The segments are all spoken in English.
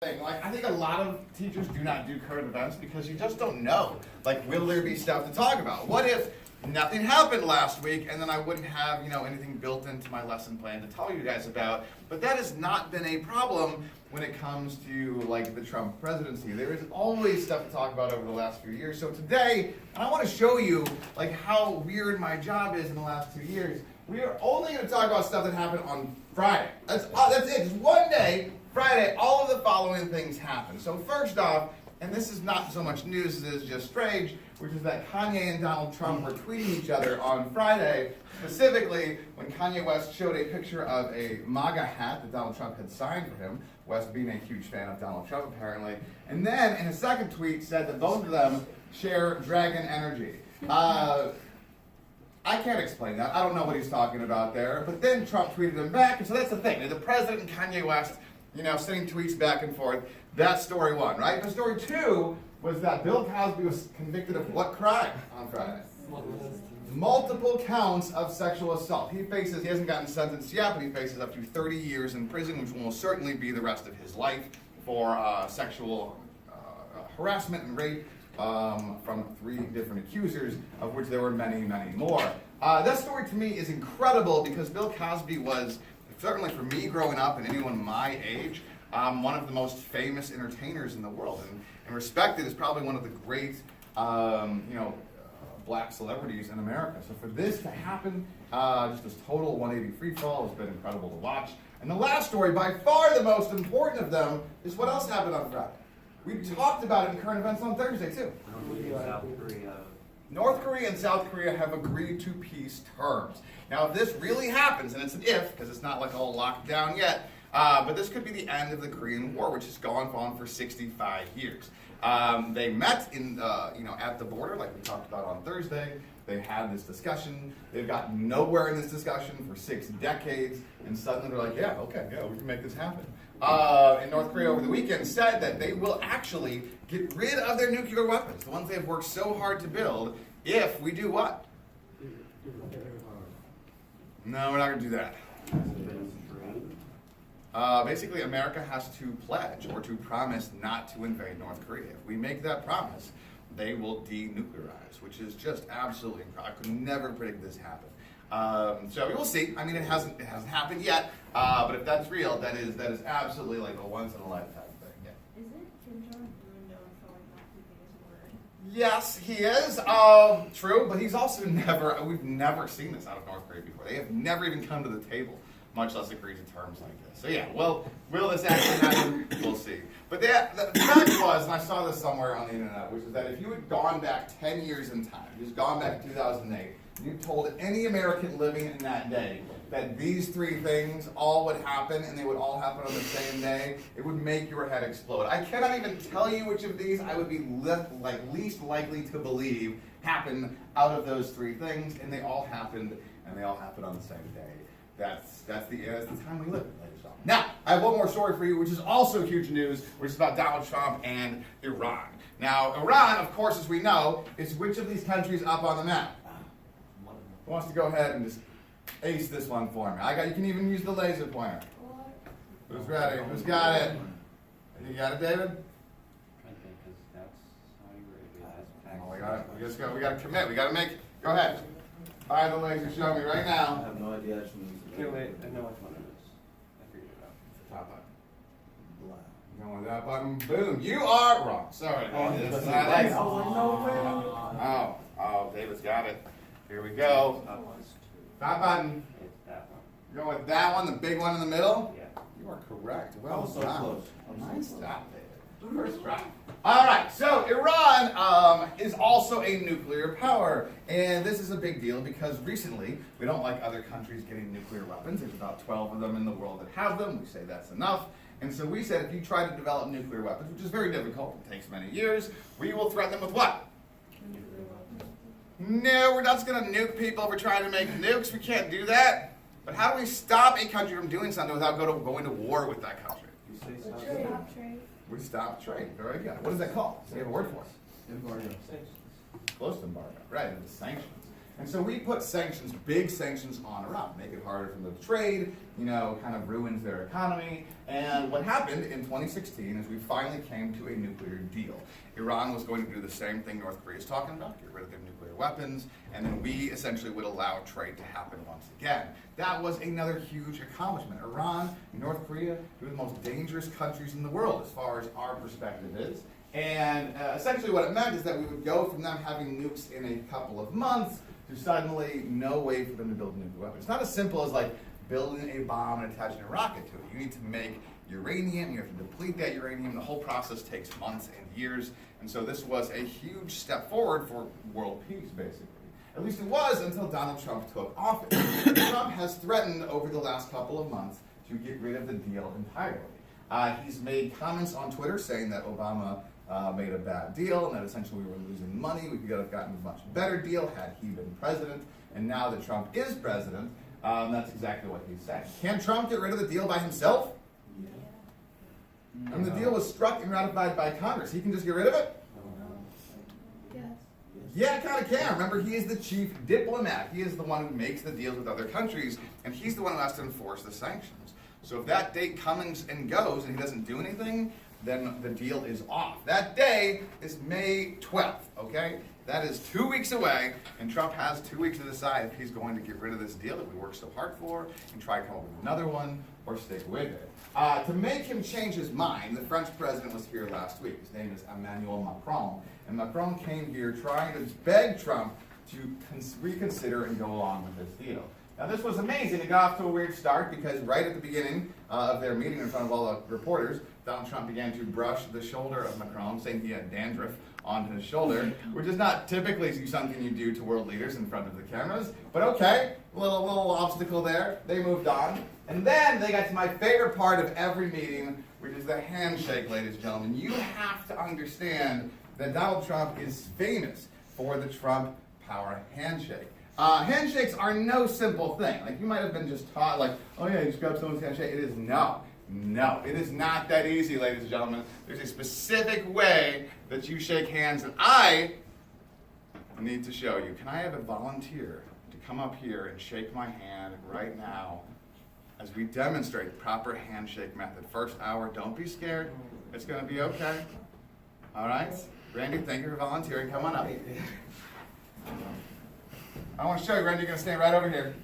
Like, I think a lot of teachers do not do current events because you just don't know. Like, will there be stuff to talk about? What if nothing happened last week and then I wouldn't have, anything built into my lesson plan to tell you guys about? But that has not been a problem when it comes to, like, the Trump presidency. There is always stuff to talk about over the last few years. So today, I want to show you, like, how weird my job is in the last 2 years. We are only going to talk about stuff that happened on Friday. That's it. Just one day. Friday, all of the following things happened. So first off, and this is not so much news as it is just strange, which is that Kanye and Donald Trump were tweeting each other on Friday, specifically when Kanye West showed a picture of a MAGA hat that Donald Trump had signed for him, West being a huge fan of Donald Trump apparently, and then in a second tweet said that both of them share dragon energy. I can't explain that. I don't know what he's talking about there, but then Trump tweeted him back, and so that's the thing. The president and Kanye West sending tweets back and forth. That's story one, right? But story two was that Bill Cosby was convicted of what crime on Friday? Multiple counts of sexual assault. He hasn't gotten sentenced yet, but he faces up to 30 years in prison, which will most certainly be the rest of his life for sexual harassment and rape from 3 different accusers, of which there were many, many more. That story to me is incredible because Bill Cosby was, certainly for me growing up and anyone my age, one of the most famous entertainers in the world, and respected as probably one of the great, black celebrities in America. So for this to happen, just this total 180 free fall has been incredible to watch. And the last story, by far the most important of them, is what else happened on Friday. We talked about it in current events on Thursday too. North Korea and South Korea have agreed to peace terms. Now, if this really happens, and it's an if, because it's not like all locked down yet, but this could be the end of the Korean War, which has gone on for 65 years. They met at the border, like we talked about on Thursday. They had this discussion. They've gotten nowhere in this discussion for 6 decades, and suddenly they're like, we can make this happen. And North Korea over the weekend said that they will actually get rid of their nuclear weapons, the ones they've worked so hard to build, if we do what? No, we're not going to do that. Basically, America has to pledge or to promise not to invade North Korea. If we make that promise, they will denuclearize, which is just absolutely incredible. I could never predict this happen. So we will see. I mean, it hasn't happened yet, but if that's real, that is absolutely like a once in a lifetime thing. Yeah. Isn't Kim Jong-un known for not keeping his word? Yes, he is. True, but he's also we've never seen this out of North Korea before. They have never even come to the table, much less agreed to terms like this. So yeah, well, will this actually happen? We'll see. But the fact was, and I saw this somewhere on the internet, which is that if you had gone back 10 years in time, just gone back to 2008, and you told any American living in that day that these 3 things all would happen and they would all happen on the same day, it would make your head explode. I cannot even tell you which of these I would be least likely to believe happened out of those 3 things, and they all happened, and they all happened on the same day. That's the time we live in, ladies and gentlemen. Now, I have one more story for you, which is also huge news, which is about Donald Trump and Iran. Now, Iran, of course, as we know, is which of these countries up on the map? Who wants to go ahead and just ace this one for me? You can even use the laser pointer. Who's ready? Who's got it? You got it, David? We got to commit. We got to make. Go ahead. Fire the laser. Show me right now. I have no idea. Wait, I know which one it is. I figured it out. Top button. Going with that button. Boom. You are wrong. Sorry. Oh, David's got it. Here we go. Top button. It's that one. You're going with that one, the big one in the middle? Yeah. You are correct. Well so done. close. Nice job, David. First try. All right, so Iran is also a nuclear power, and this is a big deal because recently we don't like other countries getting nuclear weapons. There's about 12 of them in the world that have them. We say that's enough. And so we said if you try to develop nuclear weapons, which is very difficult, it takes many years, we will threaten them with what? No, we're not just going to nuke people for trying to make nukes. We can't do that. But how do we stop a country from doing something without going to war with that country? You say Stop something? trade. We stop trade. Very good. What is that called? Do you have a word for it? Embargo. Close to embargo. Right, it's sanctions. And so we put sanctions, big sanctions on Iran, make it harder for them to trade, kind of ruins their economy. And what happened in 2016 is we finally came to a nuclear deal. Iran was going to do the same thing North Korea is talking about, get rid of their nuclear weapons, and then we essentially would allow trade to happen once again. That was another huge accomplishment. Iran, North Korea, two of the most dangerous countries in the world as far as our perspective is. And essentially what it meant is that we would go from them having nukes in a couple of months to suddenly no way for them to build a nuclear weapon. It's not as simple as like building a bomb and attaching a rocket to it. You need to make uranium, you have to deplete that uranium. The whole process takes months and years. And so this was a huge step forward for world peace, basically. At least it was until Donald Trump took office. Trump has threatened over the last couple of months to get rid of the deal entirely. He's made comments on Twitter saying that Obama made a bad deal and that essentially we were losing money. We could have gotten a much better deal had he been president. And now that Trump is president, that's exactly what he's saying. Can Trump get rid of the deal by himself? And the deal was struck and ratified by Congress. He can just get rid of it? Yes. Yeah, kind of can. Remember, he is the chief diplomat. He is the one who makes the deals with other countries, and he's the one who has to enforce the sanctions. So if that date comes and goes and he doesn't do anything, then the deal is off. That day is May 12th, okay? That is 2 weeks away, and Trump has 2 weeks to decide if he's going to get rid of this deal that we worked so hard for and try to come up with another one or stick with it. To make him change his mind, the French president was here last week. His name is Emmanuel Macron, and Macron came here trying to beg Trump to reconsider and go along with this deal. Now this was amazing. It got off to a weird start because right at the beginning of their meeting in front of all the reporters, Donald Trump began to brush the shoulder of Macron, saying he had dandruff on his shoulder, which is not typically something you do to world leaders in front of the cameras, but okay, little obstacle there. They moved on. And then they got to my favorite part of every meeting, which is the handshake, ladies and gentlemen. You have to understand that Donald Trump is famous for the Trump Power Handshake. Handshakes are no simple thing. Like you might have been just taught, like, oh yeah, you just grab someone's handshake. It is no, it is not that easy, ladies and gentlemen. There's a specific way that you shake hands, and I need to show you. Can I have a volunteer to come up here and shake my hand right now as we demonstrate the proper handshake method? First hour, don't be scared. It's going to be okay. All right? Randy, thank you for volunteering. Come on up. I want to show you, Randy. You're going to stand right over here.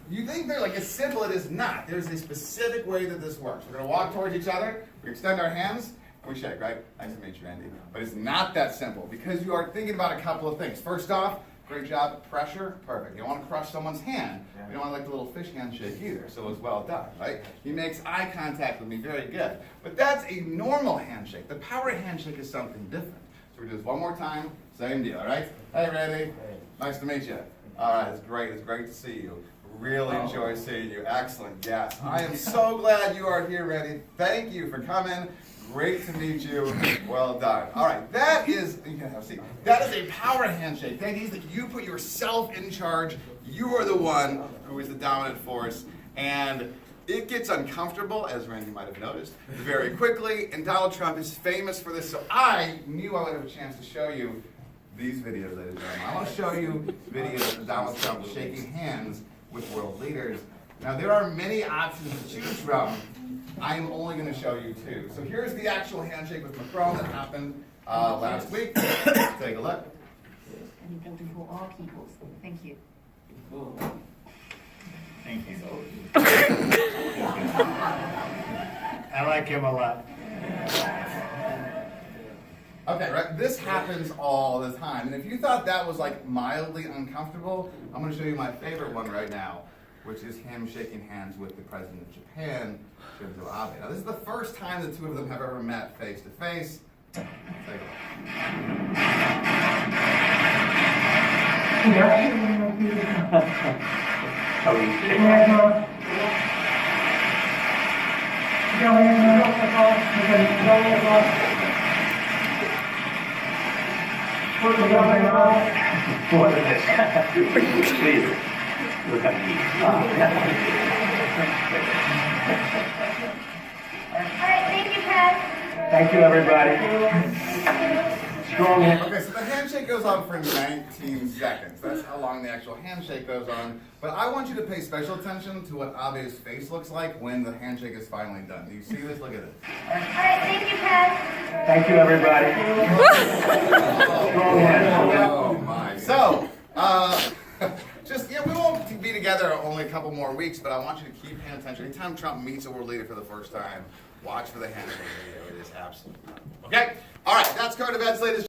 You think they're like, it's simple. It is not. There's a specific way that this works. We're going to walk towards each other. We extend our hands. We shake, right? Nice to meet you, Randy. But it's not that simple because you are thinking about a couple of things. First off, great job. Pressure, perfect. You don't want to crush someone's hand. You don't want to like the little fish handshake either. So it was well done, right? He makes eye contact with me, very good. But that's a normal handshake. The power handshake is something different. So we do this one more time. Same deal, all right? Hey, Randy. Nice to meet you. All right, it's great. It's great to see you. Really enjoy seeing you. Excellent. Yes. I am so glad you are here, Randy. Thank you for coming. Great to meet you. Well done. All right. That is, you can have a seat. That is a power handshake. That means that you put yourself in charge. You are the one who is the dominant force. And it gets uncomfortable, as Randy might have noticed, very quickly. And Donald Trump is famous for this. So I knew I would have a chance to show you these videos, ladies and gentlemen. I want to show you videos of Donald Trump shaking hands with world leaders. Now, there are many options to choose from. I'm only going to show you two. So here's the actual handshake with Macron that happened last week. Take a look. And you can do for all peoples. Thank you. Thank you. I like him a lot. Okay, right. This happens all the time. And if you thought that was like mildly uncomfortable, I'm going to show you my favorite one right now, which is him shaking hands with the president of Japan, Shinzo Abe. Now, this is the first time the two of them have ever met face to face. Take a look. What is this? Please, look at me. All right, thank you, Pat. Thank you, everybody. Strong hand. Okay, so the handshake goes on for 19 seconds. That's how long the actual handshake goes on. But I want you to pay special attention to what Abe's face looks like when the handshake is finally done. Do you see this? Look at it. Alright, thank you, Pat. Thank you, everybody. Strong hand. Oh my. So, just, we won't be together only a couple more weeks, but I want you to keep paying attention. Anytime Trump meets a world leader for the first time, watch for the handshake video. It is absolutely. Okay? All right, that's current events, ladies.